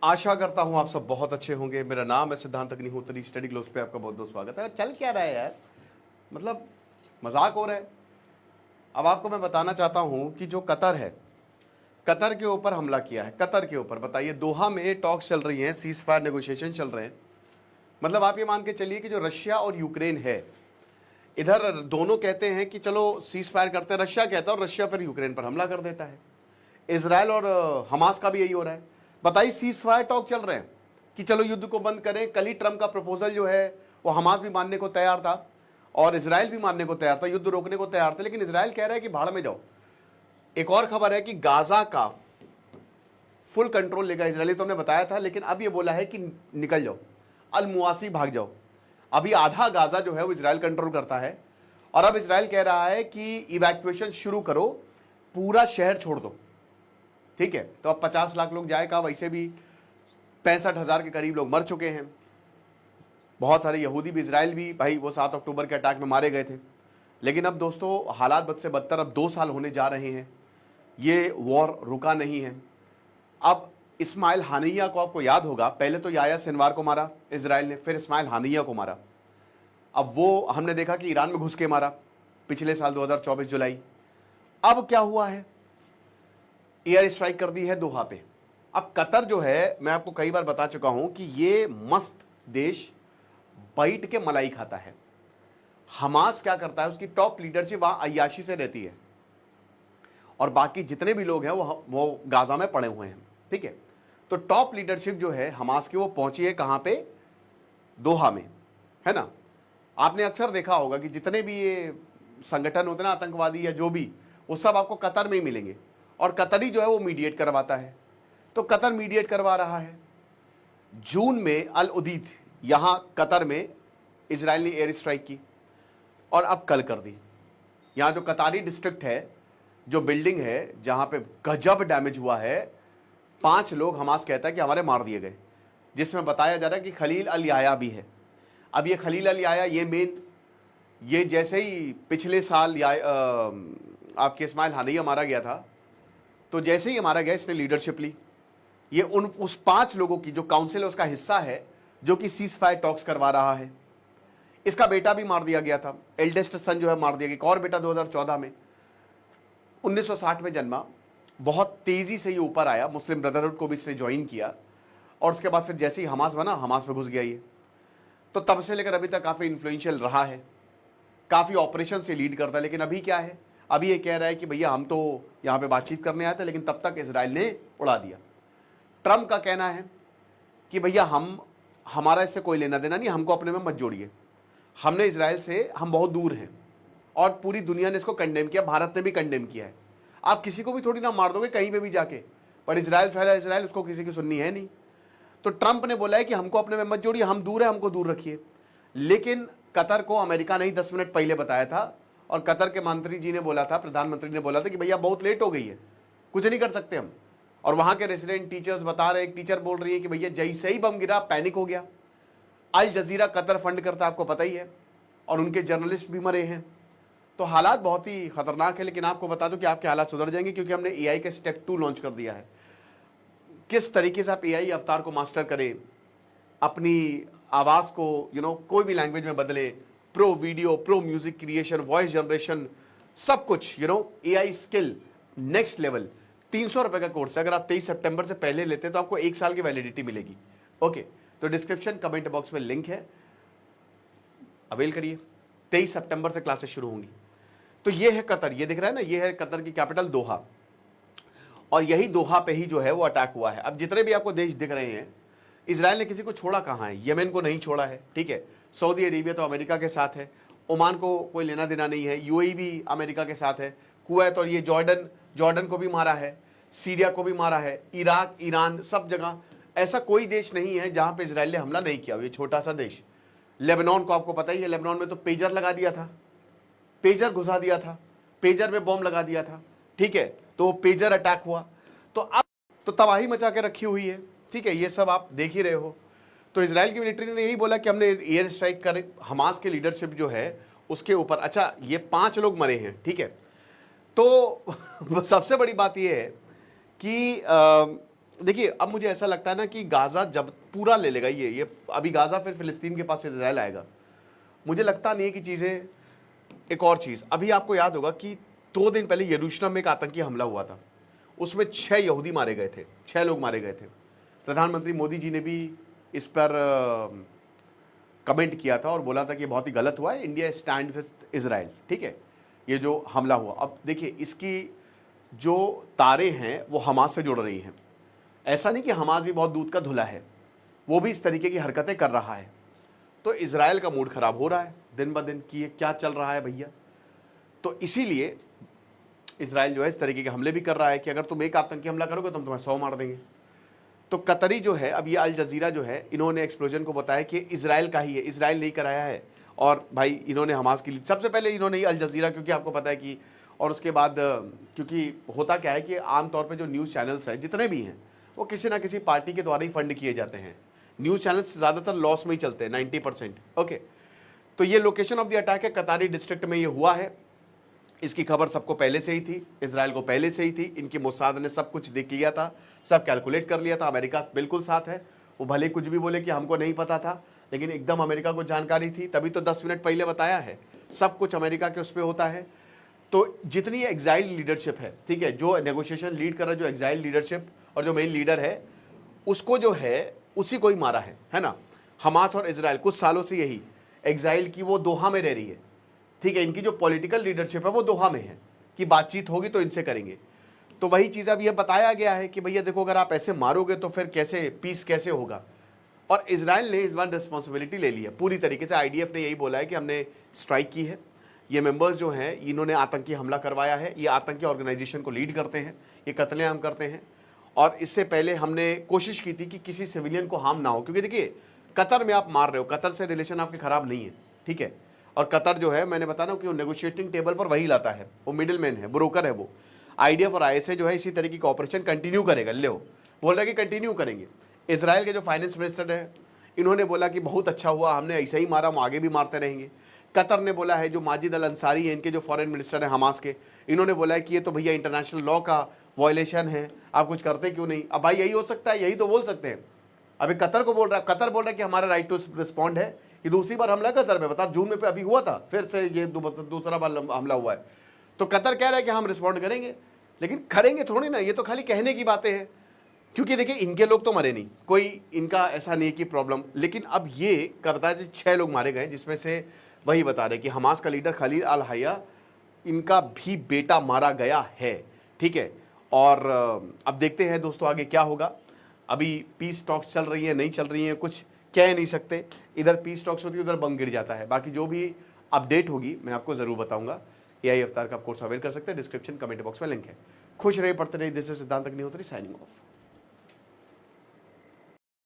आशा करता हूं आप सब बहुत अच्छे होंगे। मेरा नाम है सिद्धांत अग्निहोत्री। स्टडी ग्लोब्स पे आपका बहुत बहुत स्वागत है। चल क्या रहा है यार, मतलब मजाक हो रहा है। अब आपको मैं बताना चाहता हूं कि जो कतर है, कतर के ऊपर हमला किया है। कतर के ऊपर बताइए, दोहा में टॉक्स चल रही हैं, सीज फायर नेगोशिएशन चल रहे हैं। मतलब आप ये मान के चलिए कि जो रशिया और यूक्रेन है, इधर दोनों कहते हैं कि चलो सीज फायर करते हैं, रशिया कहता है, और रशिया फिर यूक्रेन पर हमला कर देता है। इजराइल और हमास का भी यही हो रहा है। बताइए, सीज फायर टॉक चल रहे हैं कि चलो युद्ध को बंद करें। कल ही ट्रम्प का प्रपोजल जो है वो हमास भी मानने को तैयार था और इजराइल भी मानने को तैयार था, युद्ध रोकने को तैयार था, लेकिन इजराइल कह रहा है कि भाड़ में जाओ। एक और खबर है कि गाजा का फुल कंट्रोल लेगा इजराइल, तो हमने बताया था, लेकिन अब ये बोला है कि निकल जाओ, अल मुआसी भाग जाओ। अभी आधा गाजा जो है वो इजराइल कंट्रोल करता है और अब इजराइल कह रहा है कि इवैक्यूएशन शुरू करो, पूरा शहर छोड़ दो। ठीक है, तो अब 50 लाख लोग जाए, कहा वैसे भी 65,000 के करीब लोग मर चुके हैं। बहुत सारे यहूदी भी, इजराइल भी, भाई वो 7 अक्टूबर के अटैक में मारे गए थे। लेकिन अब दोस्तों हालात बद से बदतर, अब 2 साल होने जा रहे हैं, ये वॉर रुका नहीं है। अब इस्माइल हानिया को आपको याद होगा, पहले तो याया सिनवार को मारा इजराइल ने, फिर इस्माइल हानिया को मारा। अब वो हमने देखा कि ईरान में घुस के मारा पिछले साल 2024 जुलाई। अब क्या हुआ है, एयर स्ट्राइक कर दी है दोहा पे। अब कतर जो है, मैं आपको कई बार बता चुका हूं कि ये मस्त देश, बैठ के मलाई खाता है। हमास क्या करता है, उसकी टॉप लीडरशिप वहां अय्याशी से रहती है और बाकी जितने भी लोग हैं वो गाजा में पड़े हुए हैं। ठीक है, तो टॉप लीडरशिप जो है हमास की वो पहुंची है कहां पे, दोहा में, है ना। आपने अक्सर देखा होगा कि जितने भी ये संगठन होते हैं ना, आतंकवादी या जो भी, वो सब आपको कतर में ही मिलेंगे और कतरी जो है वो मीडिएट करवाता है। तो कतर मीडिएट करवा रहा है। जून में अल उदीद, यहां कतर में इजराइल ने एयर स्ट्राइक की और अब कल कर दी। यहां जो कतारी डिस्ट्रिक्ट है, जो बिल्डिंग है जहां पे गजब डैमेज हुआ है, 5 लोग हमास कहता है कि हमारे मार दिए गए, जिसमें बताया जा रहा है कि खलील अल याया भी है। अब ये खलील अल याया, ये मेन, ये जैसे ही पिछले साल आपके इस्माइल हानिया मारा गया था, तो जैसे ही मारा गया इसने लीडरशिप ली। ये उस 5 लोगों की जो काउंसिल है उसका हिस्सा है, जो कि सीज फायर टॉक्स करवा रहा है। इसका बेटा भी मार दिया गया था, एल्डेस्ट सन जो है मार दिया गया। एक और बेटा 2014 में, 1960 में जन्मा, बहुत तेजी से ये ऊपर आया, मुस्लिम ब्रदरहुड को भी इसने ज्वाइन किया और उसके बाद फिर जैसे ही हमास बना, हमास में घुस गया ये। तो तब से लेकर अभी तक काफी इन्फ्लुएंशियल रहा है, काफी ऑपरेशन से लीड करता है। लेकिन अभी क्या है, अभी ये कह रहा है कि भैया हम तो यहां पे बातचीत करने आए थे, लेकिन तब तक इजराइल ने उड़ा दिया। ट्रम्प का कहना है कि भैया हमारा इससे कोई लेना देना नहीं, हमको अपने में मत जोड़िए। हमने इजराइल से, हम बहुत दूर हैं और पूरी दुनिया ने इसको कंडेम किया, भारत ने भी कंडेम किया है। आप किसी को भी थोड़ी ना मार दोगे कहीं पे भी जाके, पर इजराइल ठहरा इजराइल, उसको किसी की सुननी है नहीं। तो ट्रंप ने बोला है कि हमको अपने में मत जोड़िए, हम दूर है, हमको दूर रखिए। लेकिन कतर को अमेरिका ने ही 10 मिनट पहले बताया था और कतर के मंत्री जी ने बोला था, प्रधानमंत्री ने बोला था कि भैया बहुत लेट हो गई है, कुछ नहीं कर सकते हम। और वहां के रेसिडेंट टीचर्स बता रहे, एक टीचर बोल रही है कि भैया जैसे ही बम गिरा पैनिक हो गया। अल जजीरा कतर फंड करता, आपको पता ही है, और उनके जर्नलिस्ट भी मरे हैं। तो हालात बहुत ही खतरनाक है। लेकिन आपको बता दूं कि आपके हालात सुधर जाएंगे, क्योंकि हमने एआई का स्टेप 2 लॉन्च कर दिया है। किस तरीके से आप एआई अवतार को मास्टर करें, अपनी आवाज को कोई भी लैंग्वेज में बदले, pro video, pro music creation, voice generation, सब कुछ एआई स्किल नेक्स्ट लेवल। 300 रुपए का कोर्स है, अगर आप 23 सितंबर से पहले लेते हैं तो आपको 1 साल की वैलिडिटी मिलेगी। ओके, तो डिस्क्रिप्शन कमेंट बॉक्स में लिंक है, अवेल करिए। 23 सितंबर से क्लासेस शुरू होंगी। तो ये है कतर, ये दिख रहा है ना, ये है कतर की कैपिटल दोहा, और यही दोहा पे ही जो है वो अटैक हुआ है। अब जितने भी आपको देश दिख रहे हैं, इजराइल ने किसी को छोड़ा कहां है, यमन को नहीं छोड़ा है, ठीक है। सऊदी अरेबिया तो अमेरिका के साथ है, ओमान को कोई लेना देना नहीं है, यूएई भी अमेरिका के साथ है, कुवैत और ये जॉर्डन को भी मारा है, सीरिया को भी मारा है, इराक, ईरान, सब जगह। ऐसा कोई देश नहीं है जहां पे इजराइल ने हमला नहीं किया। ये छोटा सा देश, लेबनान को आपको पता ही है, लेबनान में तो पेजर लगा दिया था, पेजर घुसा दिया था, पेजर में बॉम्ब लगा दिया था, ठीक है, तो पेजर अटैक हुआ। तो अब तो तबाही मचा के रखी हुई है, ठीक है, ये सब आप देख ही रहे हो। तो इजराइल की मिलिट्री ने यही बोला कि हमने एयर स्ट्राइक कर, हमास की लीडरशिप जो है उसके ऊपर। अच्छा, ये 5 लोग मरे हैं, ठीक है। तो सबसे बड़ी बात यह है कि देखिए अब मुझे ऐसा लगता है ना कि गाजा जब पूरा ले लेगा ये अभी गाजा फिर फिलिस्तीन के पास इजराइल आएगा, मुझे लगता नहीं है कि चीजें। एक और चीज, अभी आपको याद होगा कि 2 दिन पहले यरूशलेम में एक आतंकी हमला हुआ था, उसमें 6 यहूदी मारे गए थे, 6 लोग मारे गए थे। प्रधानमंत्री मोदी जी ने भी इस पर कमेंट किया था और बोला था कि बहुत ही गलत हुआ है, इंडिया स्टैंड विद इजराइल, ठीक है, ये जो हमला हुआ। अब देखिए इसकी जो तारे हैं वो हमास से जुड़ रही हैं। ऐसा नहीं कि हमास भी बहुत दूध का धुला है, वो भी इस तरीके की हरकतें कर रहा है। तो इजराइल का मूड खराब हो रहा है दिन ब दिन कि ये क्या चल रहा है भैया। तो इसीलिए इजराइल जो है इस तरीके के हमले भी कर रहा है कि अगर तुम एक आतंकी हमला करोगे तो हम तुम्हें 100 मार देंगे। तो कतरी जो है, अब ये अल जजीरा जो है, इन्होंने एक्सप्लोजन को बताया कि इजराइल का ही है, इजराइल नहीं कराया है। और भाई इन्होंने हमास की सबसे पहले इन्होंने ही अल जजीरा, क्योंकि आपको पता है कि, और उसके बाद क्योंकि होता क्या है कि आमतौर पर जो न्यूज़ चैनल्स हैं जितने भी हैं वो किसी ना किसी पार्टी के द्वारा ही फंड किए जाते हैं। न्यूज़ चैनल्स ज़्यादातर लॉस में ही चलते हैं 90%। ओके, तो ये लोकेशन ऑफ द अटैक है, कतारी डिस्ट्रिक्ट में ये हुआ है। इसकी खबर सबको पहले से ही थी, इजराइल को पहले से ही थी, इनकी मोसाद ने सब कुछ देख लिया था, सब कैलकुलेट कर लिया था। अमेरिका बिल्कुल साथ है, वो भले कुछ भी बोले कि हमको नहीं पता था, लेकिन एकदम अमेरिका को जानकारी थी, तभी तो 10 मिनट पहले बताया है। सब कुछ अमेरिका के उस पर होता है। तो जितनी एग्जाइल लीडरशिप है, ठीक है, जो नेगोशिएशन लीड कर रहा है, जो एग्जाइल लीडरशिप और जो मेन लीडर है, उसको जो है उसी को ही मारा है ना। हमास और इजराइल कुछ सालों से यही एग्जाइल की वो दोहा में रह रही है, ठीक है, इनकी जो पॉलिटिकल लीडरशिप है वो दोहा में है कि बातचीत होगी तो इनसे करेंगे। तो वही चीज़ अब ये बताया गया है कि भैया देखो अगर आप ऐसे मारोगे तो फिर कैसे पीस कैसे होगा। और इजराइल ने इस बार रिस्पॉन्सिबिलिटी ले ली है पूरी तरीके से। आईडीएफ ने यही बोला है कि हमने स्ट्राइक की है, ये मेंबर्स जो हैं इन्होंने आतंकी हमला करवाया है, ये आतंकी ऑर्गेनाइजेशन को लीड करते हैं, ये कत्लेआम करते हैं। और इससे पहले हमने कोशिश की थी कि किसी सिविलियन को हार्म ना हो, क्योंकि देखिए कतर में आप मार रहे हो, कतर से रिलेशन आपके खराब नहीं है, ठीक है। और कतर जो है मैंने बताना कि वो नेगोशिएटिंग टेबल पर वही लाता है, वो मिडिल मैन है, ब्रोकर है वो। आईडीएफ और आईएसए जो है इसी तरीके की ऑपरेशन कंटिन्यू करेगा, ले बोल रहा है कि कंटिन्यू करेंगे। इसराइल के जो फाइनेंस मिनिस्टर है इन्होंने बोला कि बहुत अच्छा हुआ, हमने ऐसे ही मारा, हम आगे भी मारते रहेंगे। कतर ने बोला है, जो माजिद अल अंसारी है इनके जो फॉरेन मिनिस्टर है हमास के, इन्होंने बोला है कि ये तो भैया इंटरनेशनल लॉ का वायलेशन है, आप कुछ करते क्यों नहीं। अब भाई यही हो सकता है, यही तो बोल सकते हैं। अभी कतर को बोल रहा है, कतर बोल रहा है कि हमारा राइट टू रिस्पॉन्ड है। ये दूसरी बार हमला कतर में, बता, जून में पे अभी हुआ था, फिर से ये दूसरा बार हमला हुआ है। तो कतर कह रहा है कि हम रिस्पॉन्ड करेंगे, लेकिन करेंगे थोड़ी ना, ये तो खाली कहने की बातें हैं। क्योंकि देखिए इनके लोग तो मरे नहीं, कोई इनका ऐसा नहीं कि प्रॉब्लम, लेकिन अब ये क्या बताया 6 लोग मारे गए, जिसमें से वही बता रहे कि हमास का लीडर खलील अल हया, इनका भी बेटा मारा गया है, ठीक है। और अब देखते हैं दोस्तों आगे क्या होगा। अभी पीस टॉक्स चल रही है, नहीं चल रही है, कुछ कह नहीं सकते। इधर पीस टॉक्स होती है, उधर बम गिर जाता है। बाकी जो भी अपडेट होगी मैं आपको ज़रूर बताऊंगा। एआई अवतार का आप कोर्स अवेल कर सकते हैं, डिस्क्रिप्शन कमेंट बॉक्स में लिंक है। खुश रहे, पढ़ते रहिए। दिस इज सिद्धांत अग्निहोत्री साइनिंग ऑफ।